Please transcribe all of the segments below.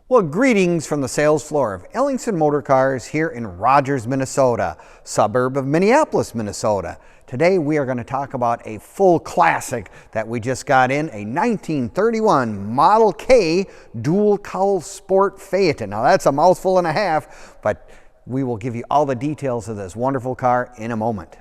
Well, greetings from the sales floor of Ellingson Motorcars here in Rogers, Minnesota, suburb of Minneapolis, Minnesota. Today we are going to talk about a full classic that we just got in, a 1931 Model K Dual Cowl Sport Phaeton. Now that's a mouthful and a half, but we will give you all the details of this wonderful car in a moment.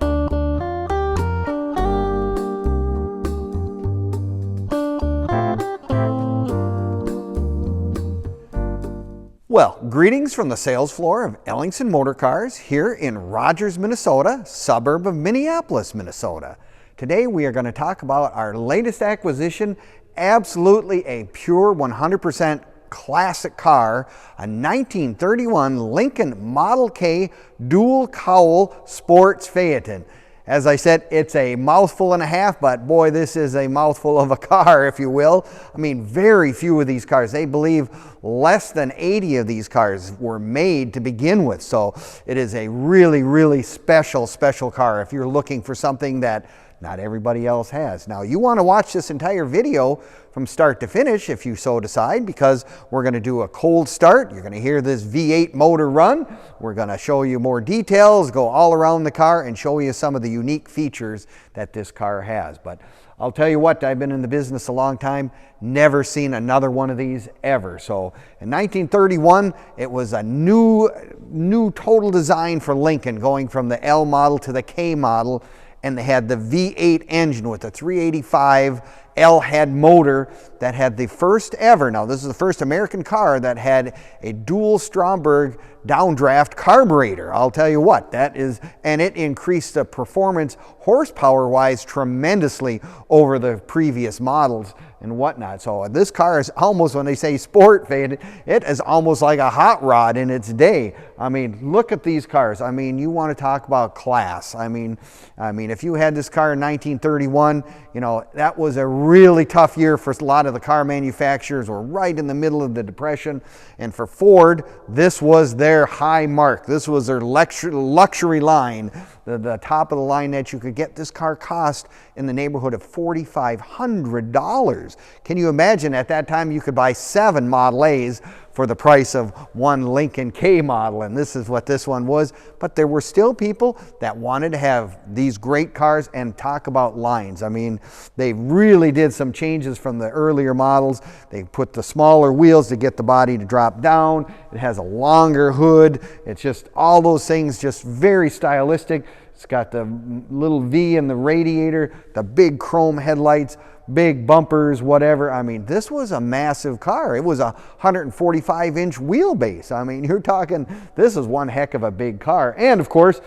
Well, greetings from the sales floor of Ellingson Motorcars here in Rogers, Minnesota, suburb of Minneapolis, Minnesota. Today we are going to talk about our latest acquisition, absolutely a pure 100% classic car, a 1931 Lincoln Model K Dual Cowl Sports Phaeton. As I said, it's a mouthful and a half, but boy, this is a mouthful of a car, if you will. I mean, very few of these cars. They believe less than 80 of these cars were made to begin with. So it is a really, really special car if you're looking for something that not everybody else has. Now, you want to watch this entire video from start to finish if you so decide, because we're going to do a cold start. You're going to hear this V8 motor run. We're going to show you more details, go all around the car, and show you some of the unique features that this car has. But I'll tell you what, I've been in the business a long time, never seen another one of these ever. So in 1931, it was a new total design for Lincoln, going from the L model to the K model. And they had the V8 engine with a 385 L-head motor that had the first ever, now this is the first American car that had a dual Stromberg downdraft carburetor. I'll tell you what, that is, and it increased the performance horsepower-wise tremendously over the previous models and whatnot. So this car is almost, when they say sport fade, it is almost like a hot rod in its day. I mean, look at these cars. I mean, you want to talk about class. I mean, if you had this car in 1931, you know, that was a really tough year for a lot of the car manufacturers. We're right in the middle of the Depression. And for Ford, this was their high mark. This was their luxury line, the top of the line that you could get. This car cost in the neighborhood of $4,500. Can you imagine at that time you could buy 7 Model A's for the price of one Lincoln K model, and this is what this one was. But there were still people that wanted to have these great cars and talk about lines. I mean, they really did some changes from the earlier models. They put the smaller wheels to get the body to drop down. It has a longer hood. It's just all those things, just very stylistic. It's got the little V in the radiator, the big chrome headlights, big bumpers, whatever. I mean, this was a massive car. It was a 145-inch wheelbase. I mean, you're talking, this is one heck of a big car. And of course,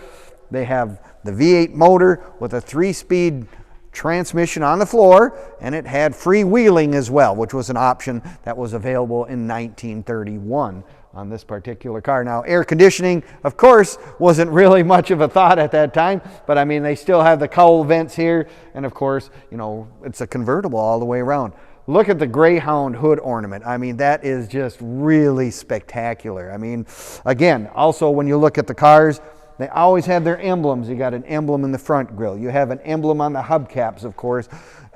they have the V8 motor with a 3-speed transmission on the floor, and it had freewheeling as well, which was an option that was available in 1931 on this particular car. Now, air conditioning, of course, wasn't really much of a thought at that time, but I mean, they still have the cowl vents here, and of course, you know, it's a convertible all the way around. Look at the Greyhound hood ornament. I mean, that is just really spectacular. I mean, again, also when you look at the cars, they always have their emblems. You got an emblem in the front grille. You have an emblem on the hubcaps, of course.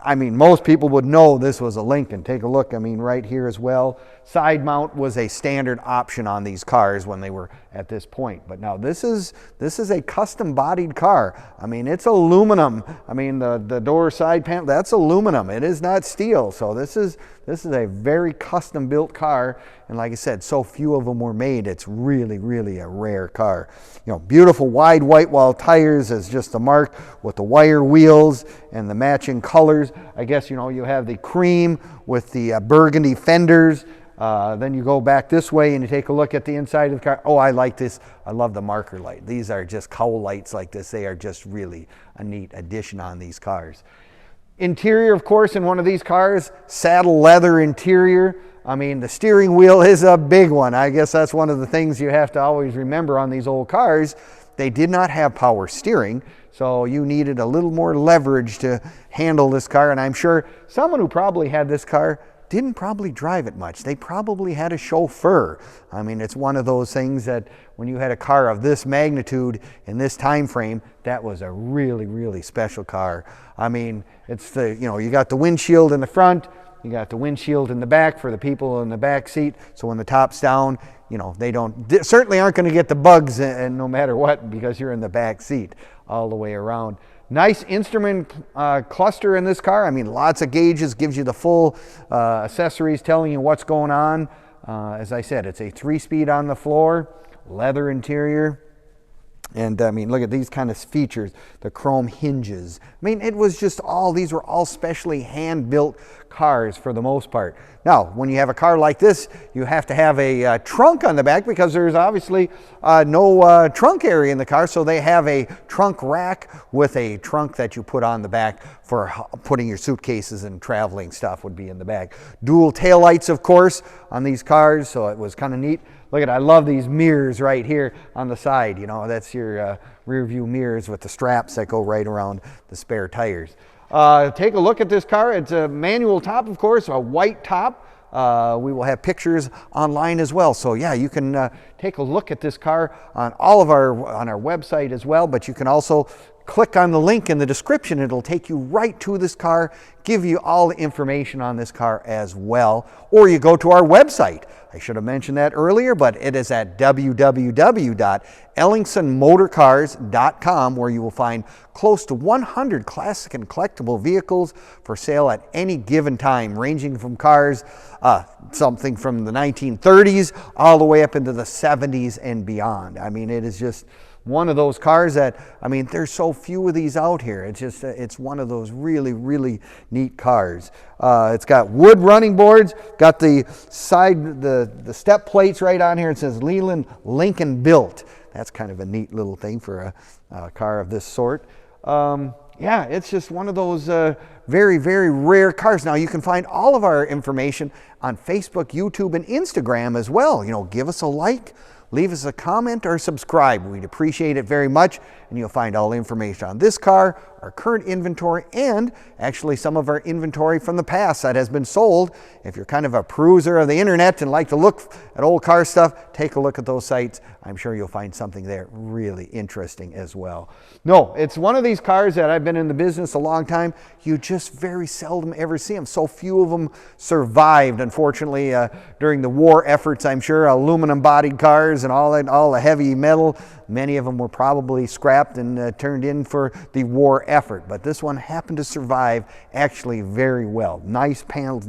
I mean, most people would know this was a Lincoln. Take a look, I mean, right here as well. Side mount was a standard option on these cars when they were at this point. But now this is a custom bodied car. I mean, it's aluminum. I mean, the door side panel, that's aluminum. It is not steel. So this is a very custom built car. And like I said, so few of them were made. It's really, really a rare car. You know, beautiful wide whitewall tires as just the mark with the wire wheels and the matching colors. I guess, you know, you have the cream with the burgundy fenders. Then you go back this way and you take a look at the inside of the car. Oh, I like this. I love the marker light. These are just cowl lights like this. They are just really a neat addition on these cars. Interior, of course, in one of these cars, saddle leather interior. I mean, the steering wheel is a big one. I guess that's one of the things you have to always remember on these old cars. They did not have power steering, so you needed a little more leverage to handle this car. And I'm sure someone who probably had this car didn't probably drive it much. They probably had a chauffeur. I mean, it's one of those things that when you had a car of this magnitude in this time frame, that was a really, really special car. I mean, it's the, you know, you got the windshield in the front, You got the windshield in the back for the people in the back seat, so when the top's down, you know, they certainly aren't going to get the bugs, and no matter what, because you're in the back seat all the way around. Nice instrument cluster in this car. I mean, lots of gauges, gives you the full accessories telling you what's going on. As I said, it's a 3-speed on the floor, leather interior. And I mean, look at these kind of features, the chrome hinges. I mean, it was just these were all specially hand-built cars for the most part. Now, when you have a car like this, you have to have a trunk on the back because there's obviously no trunk area in the car. So they have a trunk rack with a trunk that you put on the back for putting your suitcases and traveling stuff would be in the back. Dual taillights, of course, on these cars, so it was kind of neat. Look at, I love these mirrors right here on the side. You know, that's your rear view mirrors with the straps that go right around the spare tires. Take a look at this car. It's a manual top, of course, a white top. We will have pictures online as well. So yeah, you can take a look at this car on on our website as well, but you can also click on the link in the description. It'll take you right to this car, give you all the information on this car as well. Or you go to our website. I should have mentioned that earlier, but it is at www.ellingsonmotorcars.com, where you will find close to 100 classic and collectible vehicles for sale at any given time, ranging from cars, something from the 1930s all the way up into the 70s and beyond. I mean, it is just one of those cars that, I mean, there's so few of these out here. It's just, it's one of those really, really neat cars. It's got wood running boards, got the side, the step plates right on here. It says Lincoln built. That's kind of a neat little thing for a car of this sort. Yeah, it's just one of those very, very rare cars. Now, you can find all of our information on Facebook, YouTube, and Instagram as well. You know, give us a like, leave us a comment, or subscribe. We'd appreciate it very much, and you'll find all the information on this car, our current inventory, and actually some of our inventory from the past that has been sold. If you're kind of a peruser of the internet and like to look at old car stuff, take a look at those sites. I'm sure you'll find something there really interesting as well. No, it's one of these cars that I've been in the business a long time. You just very seldom ever see them. So few of them survived, unfortunately, during the war efforts. I'm sure aluminum bodied cars and all the heavy metal, many of them were probably scrapped and turned in for the war effort. But this one happened to survive actually very well. Nice panels.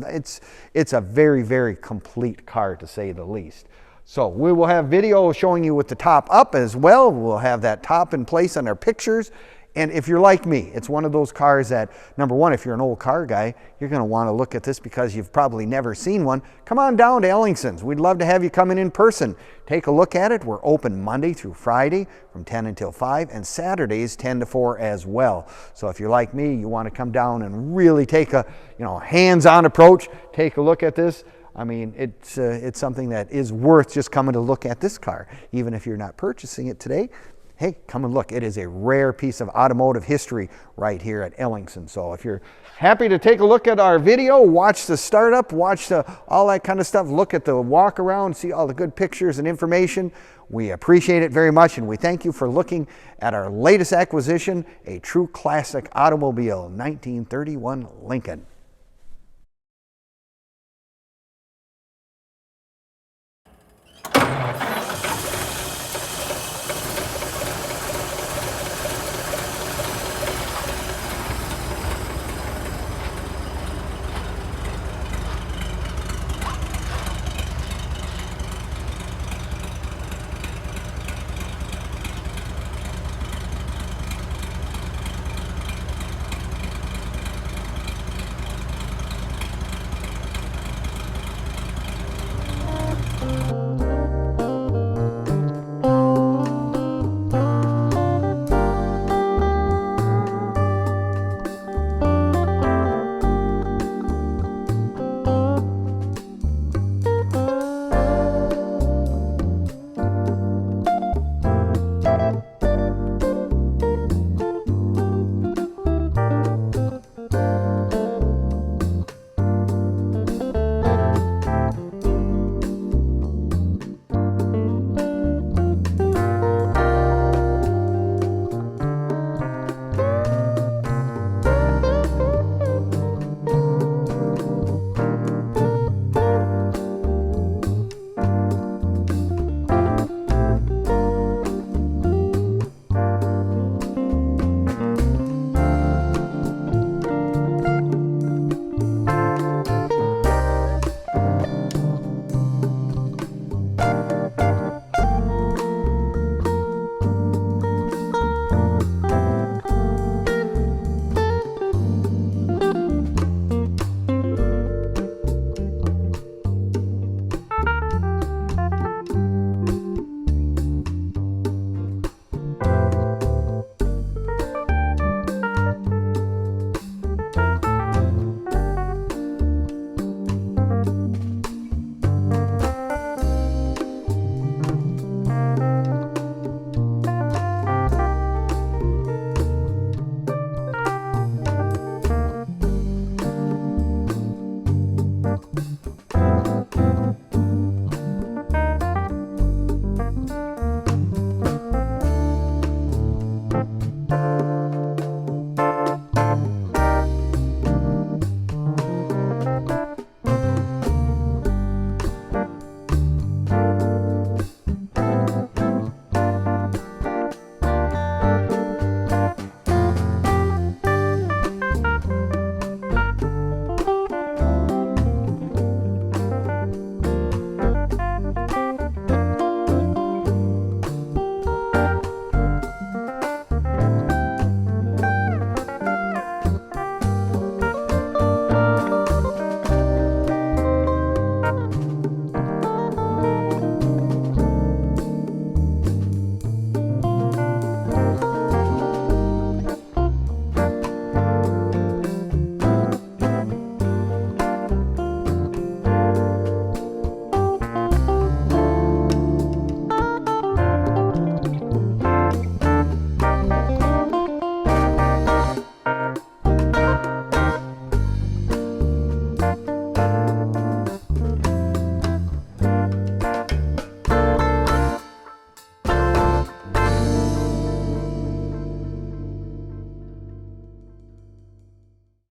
It's a very, very complete car, to say the least. So we will have video showing you with the top up as well. We'll have that top in place on our pictures. And if you're like me, it's one of those cars that, number one, if you're an old car guy, you're going to want to look at this because you've probably never seen one. Come on down to Ellingson's. We'd love to have you come in person. Take a look at it. We're open Monday through Friday from 10 until 5 and Saturdays 10 to 4 as well. So if you're like me, you want to come down and really take a hands-on approach, take a look at this. I mean, it's something that is worth just coming to look at this car, even if you're not purchasing it today. Hey, come and look. It is a rare piece of automotive history right here at Ellingson. So if you're happy to take a look at our video, watch the startup, watch all that kind of stuff, look at the walk around, see all the good pictures and information, we appreciate it very much, and we thank you for looking at our latest acquisition, a true classic automobile, 1931 Lincoln.